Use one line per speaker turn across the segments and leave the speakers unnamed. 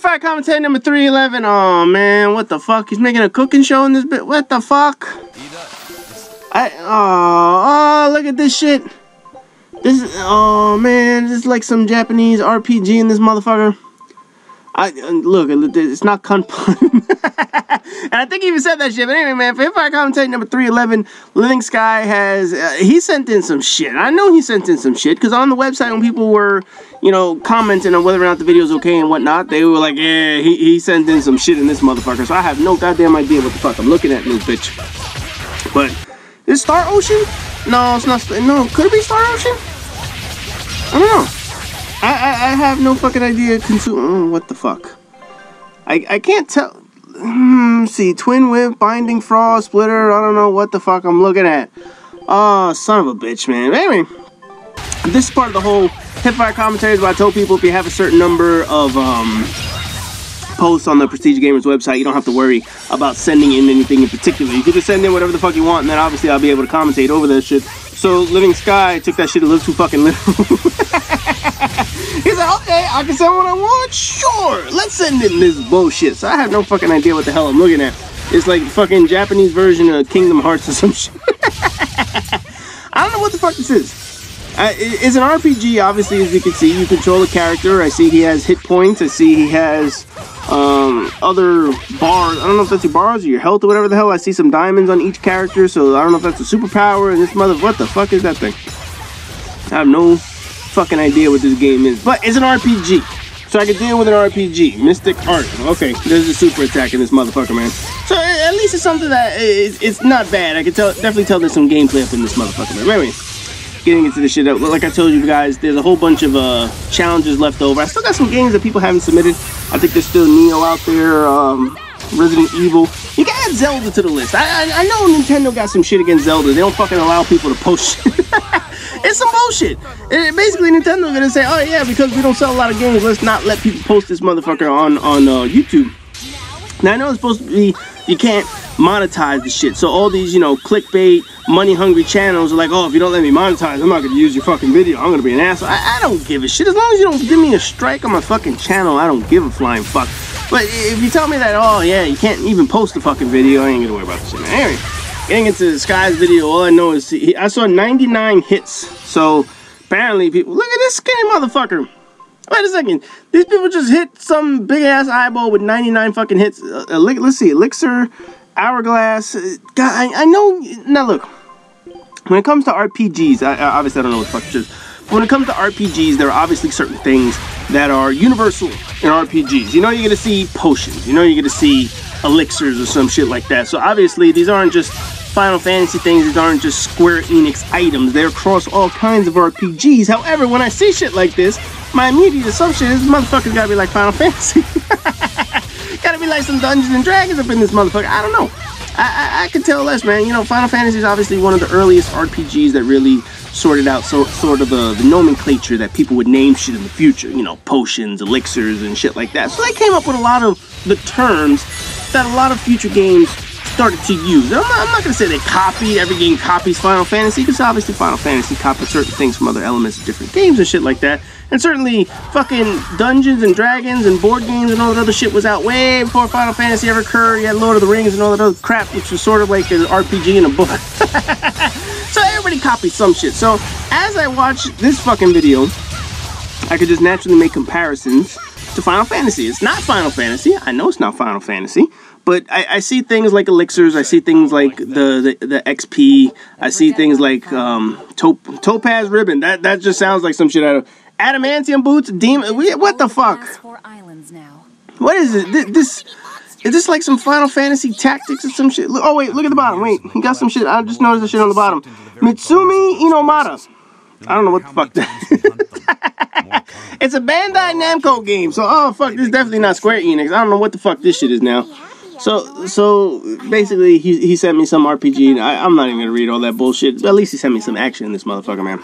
Fire commentator number 311. Oh man, what the fuck? He's making a cooking show in this bit. What the fuck? Oh, look at this shit. This is, oh man, this is like some Japanese RPG in this motherfucker. Look, it's not Kun Pun. And I think he even said that shit. But anyway, man, for Fire commentator number 311, LivingSky has, he sent in some shit. I know he sent in some shit, because on the website when people were, you know, commenting on whether or not the video is okay and whatnot, they were like, yeah, he sent in some shit in this motherfucker. So I have no goddamn idea what the fuck I'm looking at in this bitch. But, is Star Ocean? No, it's not. No, could it be Star Ocean? I don't know. I have no fucking idea. What the fuck? I can't tell. See, Twin Whip, Binding Frost, Splitter. I don't know what the fuck I'm looking at. Oh, son of a bitch, man. Anyway, this is part of the whole Hipfire commentaries where I told people if you have a certain number of posts on the Prestige Gamers website, you don't have to worry about sending in anything in particular. You can just send in whatever the fuck you want, and then obviously I'll be able to commentate over that shit. So LivingSky took that shit a little too fucking literal. He's like, okay, I can send what I want? Sure, let's send in this bullshit. So I have no fucking idea what the hell I'm looking at. It's like fucking Japanese version of Kingdom Hearts or some shit. I don't know what the fuck this is. It's an RPG, obviously, as you can see. You control a character. I see he has hit points. I see he has other bars. I don't know if that's your bars or your health or whatever the hell. I see some diamonds on each character, so I don't know if that's a superpower. And this what the fuck is that thing? I have no fucking idea what this game is. But it's an RPG, so I can deal with an RPG. Mystic Art. Okay, there's a super attack in this motherfucker, man. So at least it's something that it's not bad. I can definitely tell there's some gameplay up in this motherfucker, man. Anyway, getting into this shit, like I told you guys, there's a whole bunch of challenges left over. I still got some games that people haven't submitted. I think there's still Neo out there, Resident Evil. You can add Zelda to the list. I know Nintendo got some shit against Zelda. They don't fucking allow people to post shit. It's some bullshit. Basically, Nintendo's gonna say, oh yeah, because we don't sell a lot of games, let's not let people post this motherfucker on YouTube. Now I know it's supposed to be, you can't monetize the shit. So all these, you know, clickbait, money-hungry channels are like, oh, if you don't let me monetize, I'm not gonna use your fucking video. I'm gonna be an asshole. I don't give a shit. As long as you don't give me a strike on my fucking channel, I don't give a flying fuck. But if you tell me that, oh yeah, you can't even post a fucking video, I ain't gonna worry about this shit, man. Anyway, getting into Sky's video, all I know is I saw 99 hits. So apparently people, look at this skinny motherfucker. Wait a second, these people just hit some big ass eyeball with 99 fucking hits. Let's see, Elixir, Hourglass. God, I know. Now look, when it comes to RPGs, obviously I don't know what the fuck it is. But when it comes to RPGs, there are obviously certain things that are universal in RPGs. You know, you're gonna see potions. You know, you're gonna see elixirs or some shit like that. So obviously these aren't just Final Fantasy things. These aren't just Square Enix items. They're across all kinds of RPGs. However, when I see shit like this, my immediate assumption is this motherfucker's gotta be like Final Fantasy. Gotta be like some Dungeons and Dragons up in this motherfucker. I don't know. I could tell less, man. You know, Final Fantasy is obviously one of the earliest RPGs that really sorted out sort of the nomenclature that people would name shit in the future. You know, potions, elixirs, and shit like that. So they came up with a lot of the terms that a lot of future games started to use. And I'm not gonna say they copied, every game copies Final Fantasy, because obviously Final Fantasy copied certain things from other elements of different games and shit like that. And certainly fucking Dungeons and Dragons and board games and all that other shit was out way before Final Fantasy ever occurred. You had Lord of the Rings and all that other crap, which was sort of like an RPG in a book. So everybody copied some shit. So as I watch this fucking video, I could just naturally make comparisons to Final Fantasy. It's not Final Fantasy. I know it's not Final Fantasy. But I see things like elixirs, I see things like the XP, I see things like Topaz Ribbon. That just sounds like some shit out of Adamantium Boots, Demon. What the fuck? What is it? Is this like some Final Fantasy Tactics or some shit? Oh wait, look at the bottom. Wait, he got some shit. I just noticed the shit on the bottom. Mitsumi Inomata. I don't know what the fuck that is. It's a Bandai Namco game. So, oh fuck, this is definitely not Square Enix. I don't know what the fuck this shit is now. So basically, he sent me some RPG. I'm not even gonna read all that bullshit. But at least he sent me some action in this motherfucker, man.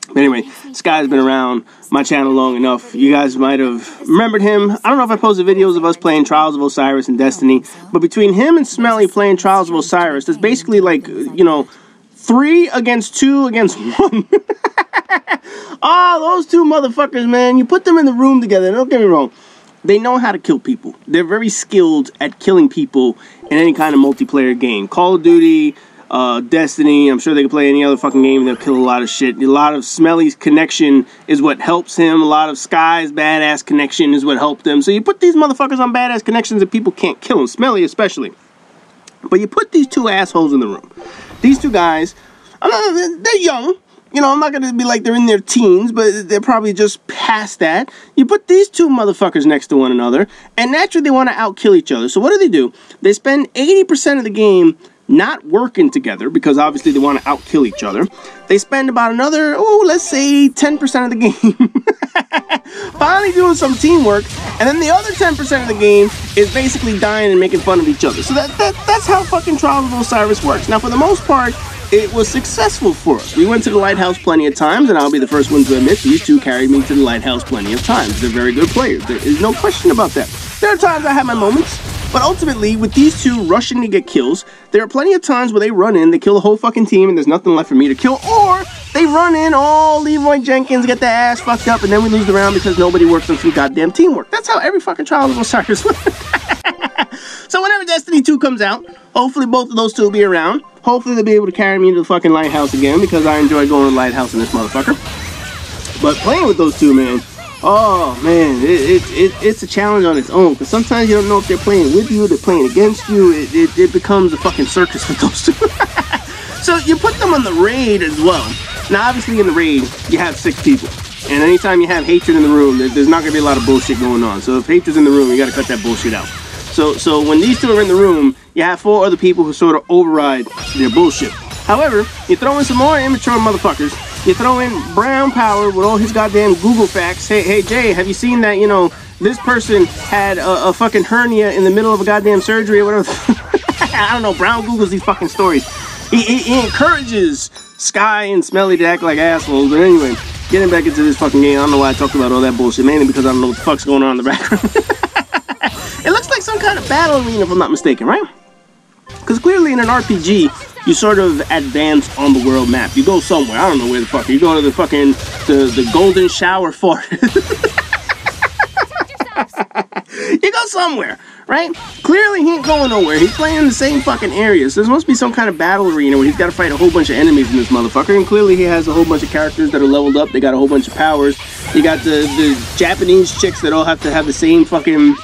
But anyway, Sky's been around my channel long enough. You guys might have remembered him. I don't know if I posted videos of us playing Trials of Osiris and Destiny, but between him and Smelly playing Trials of Osiris, that's basically like, you know, 3 against 2 against 1. Oh, those two motherfuckers, man. You put them in the room together. Don't get me wrong. they know how to kill people. They're very skilled at killing people in any kind of multiplayer game. Call of Duty, Destiny, I'm sure they can play any other fucking game and they'll kill a lot of shit. A lot of Smelly's connection is what helps him. A lot of Sky's badass connection is what helped them. So you put these motherfuckers on badass connections that people can't kill them. Smelly especially. But you put these two assholes in the room. These two guys, they're young. You know, I'm not going to be like they're in their teens, but they're probably just past that. You put these two motherfuckers next to one another, and naturally they want to outkill each other. So what do? They spend 80% of the game not working together, because obviously they want to outkill each other. They spend about another, let's say 10% of the game finally doing some teamwork, and then the other 10% of the game is basically dying and making fun of each other. So that's how fucking Trials of Osiris works. Now, for the most part, it was successful for us. We went to the lighthouse plenty of times, and I'll be the first one to admit these two carried me to the lighthouse plenty of times. They're very good players. There is no question about that. There are times I have my moments, but ultimately, with these two rushing to get kills, there are plenty of times where they run in, they kill the whole fucking team, and there's nothing left for me to kill, or they run in, Leroy Jenkins, get their ass fucked up, and then we lose the round because nobody works on some goddamn teamwork. That's how every fucking Trials of Osiris works. So whenever Destiny 2 comes out, hopefully both of those two will be around. Hopefully they'll be able to carry me to the fucking lighthouse again, because I enjoy going to the lighthouse in this motherfucker. But playing with those two, man, oh man, it's a challenge on its own, because sometimes you don't know if they're playing with you, they're playing against you. It becomes a fucking circus with those two. So you put them on the raid as well. Now obviously in the raid, you have 6 people. And anytime you have hatred in the room, there's not going to be a lot of bullshit going on. So if hatred's in the room, you got to cut that bullshit out. So when these two are in the room, you have 4 other people who sort of override their bullshit. However, you throw in some more immature motherfuckers. You throw in Brown Power with all his goddamn Google facts. Hey Jay, have you seen that, you know, this person had a fucking hernia in the middle of a goddamn surgery or whatever? I don't know, Brown Googles these fucking stories. He encourages Sky and Smelly to act like assholes. But anyway, getting back into this fucking game, I don't know why I talked about all that bullshit. Mainly because I don't know what the fuck's going on in the background. It looks like some kind of battle arena, if I'm not mistaken, right? Because clearly in an RPG, you sort of advance on the world map. You go somewhere. I don't know where the fuck. You go to the fucking, the Golden Shower Forest. You go somewhere, right? Clearly he ain't going nowhere. He's playing in the same fucking area. So there must be some kind of battle arena where he's got to fight a whole bunch of enemies in this motherfucker. And clearly he has a whole bunch of characters that are leveled up. They got a whole bunch of powers. You got the Japanese chicks that all have to have the same fucking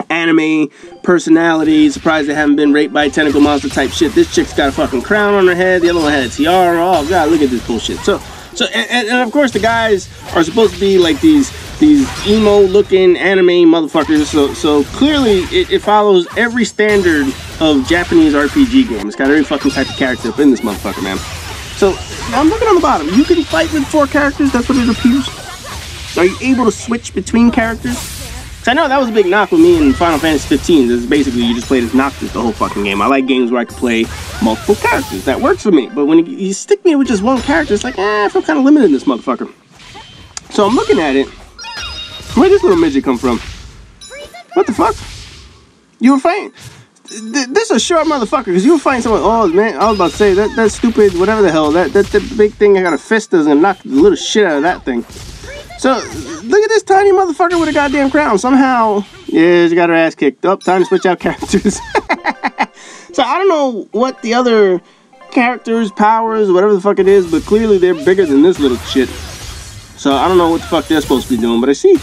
anime personality. Surprised they haven't been raped by a tentacle monster type shit. This chick's got a fucking crown on her head. The other one had a tiara. Oh god, look at this bullshit. So and of course the guys are supposed to be like these emo looking anime motherfuckers. So clearly it follows every standard of Japanese RPG game. It's got every fucking type of character up in this motherfucker, man. So I'm looking on the bottom. You can fight with 4 characters. That's what it appears. Are you able to switch between characters? I know that was a big knock with me in Final Fantasy 15. This is basically you just play as Noctis the whole fucking game. I like games where I can play multiple characters. That works for me. But when you stick me with just one character, it's like, I feel kind of limited in this motherfucker. So I'm looking at it. Where'd this little midget come from? What the fuck? You were fighting? This is a short motherfucker, because you were fighting someone. Oh man, I was about to say that stupid whatever the hell that big thing I got a fist is gonna knock the little shit out of that thing. So, look at this tiny motherfucker with a goddamn crown. Somehow, yeah, she got her ass kicked. Up, time to switch out characters. So, I don't know what the other characters, powers, whatever the fuck it is, but clearly they're bigger than this little shit. So, I don't know what the fuck they're supposed to be doing, but I see,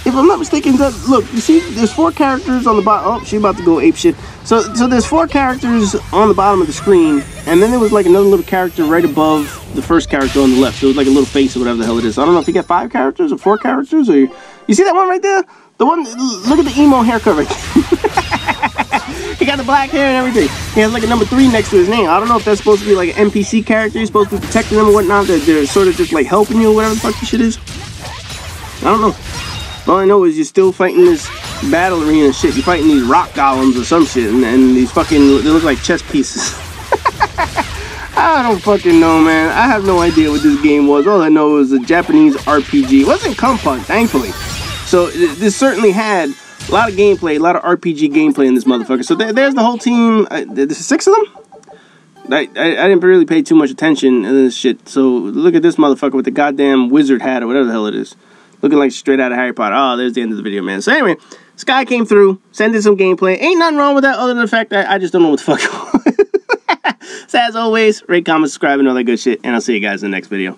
if I'm not mistaken, look, you see, there's 4 characters on the bottom. Oh, she's about to go apeshit. So there's 4 characters on the bottom of the screen, and then there was like another little character right above the first character on the left. So it was like a little face or whatever the hell it is. I don't know if you get 5 characters or 4 characters, or you see that one right there? The one, look at the emo haircut right there. He got the black hair and everything. He has like a number 3 next to his name. I don't know if that's supposed to be like an NPC character. You're supposed to be protecting them or whatnot. That they're sort of just like helping you or whatever the fuck this shit is. I don't know. All I know is you're still fighting this battle arena shit. You're fighting these rock golems or some shit, and these fucking, they look like chess pieces. I don't fucking know, man. I have no idea what this game was. All I know is a Japanese RPG. It wasn't Compunk, thankfully. So this certainly had a lot of gameplay, a lot of RPG gameplay in this motherfucker. So there's the whole team. There's 6 of them? I didn't really pay too much attention to this shit. So look at this motherfucker with the goddamn wizard hat or whatever the hell it is. Looking like straight out of Harry Potter. Oh, there's the end of the video, man. So anyway, Sky came through, sent in some gameplay. Ain't nothing wrong with that other than the fact that I just don't know what the fuck. So as always, rate, comment, subscribe, and all that good shit. And I'll see you guys in the next video.